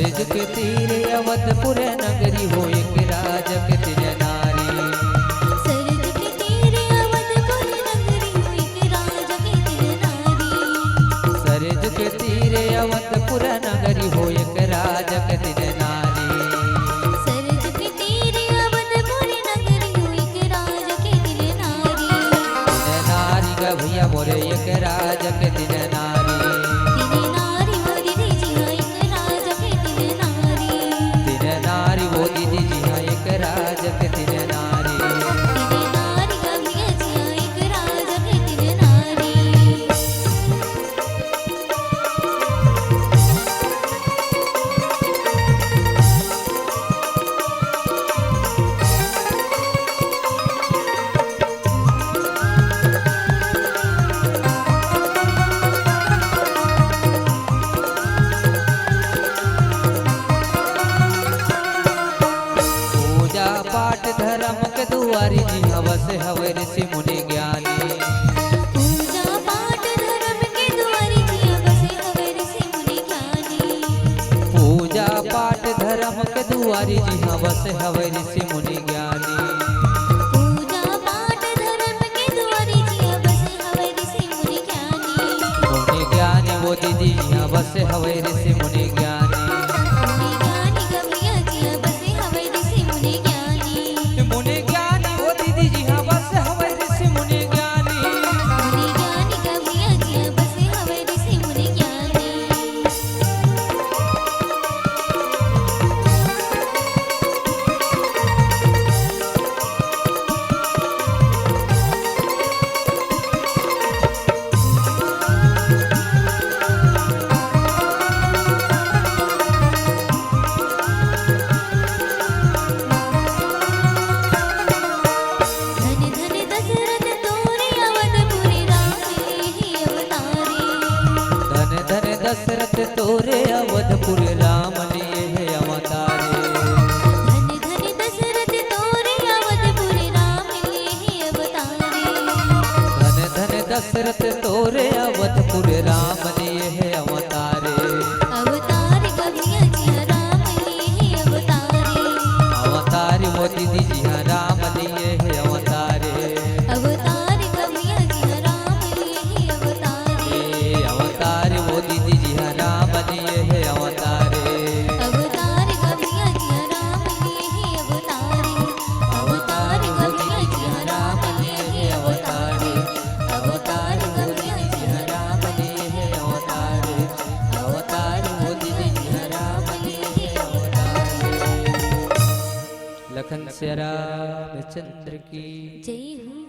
सरज के तीरे अवधपुर नगरी हो एक राजक तिन नारी। सरज के तीरे अवधपुर नगरी हो एक राजक तिन नारी। सरज के तीरे अवधपुर नगरी हो एक राजक तिन नारी। सरज के तीरे अवधपुर नगरी हो एक राजक तिन नारी। तिन नारी का भैया मोरे एक राजक तिन नारी। तिन नारी वो दीदी जी हाँ एक राजक तिन नारी। तिन नारी वो दीदी जी हाँ एक राजक तिन नारी। तिन नारी का भैया जी हाँ एक राजक तिन नारी। पूजा पाठ धर्म के दुआरी जी हवस हवे ऋषि मुनि ज्ञानी। पूजा पाठ धर्म के द्वारी जिया बसे हवे ऋषि मुनि ज्ञानी। पूजा पाठ धर्म के दुआरी जी हवस हवे ऋषि मुनि ज्ञानी। पूजा पाठ धर्म के द्वारी जिया बसे हवे ऋषि मुनि ज्ञानी। मुनि ज्ञानी वो दीदी जी हवस हवे ऋषि मुनि ज्ञानी। मुनि ज्ञानी गमिया जिया बसे हवे ऋषि मुनि ज्ञानी। मुनि ज्ञानी वो दीदी जी हवस हवे ऋषि मुनि ज्ञानी। मुनि ज्ञानी गमिया जिया बसे हवे ऋषि मुनि ज्ञानी। धन धन दशरथ तोरे अवधपुरी राम ही अवतारे। धन धन दशरथ तोरे अवधपुर राम लिए है अवतारे। धन धन दशरथ तोरे अवधपुर राम ही अवतारे। धन धन दशरथ तोरे अवधपुर राम लिए है अवतारे। अवतार गमिया जिया राम ही अवतारे। अवतारी वो दीदी जी हाँ राम लिए है अवतारे। अवतार गमिया जिया राम ही अवतारे। अवतारी वो दीदी जी हाँ राम लिए है अवतारे। अवतार गमिया जिया राम ही अवतारे। अवतार गमिया जिया राम ही अवतारे। अवतार वो दीदी जी हाँ राम लिए है अवतारे। अवतार वो दीदी जी हाँ राम लिए है अवतारे। लखन श्री रामचंद्र की जय हो।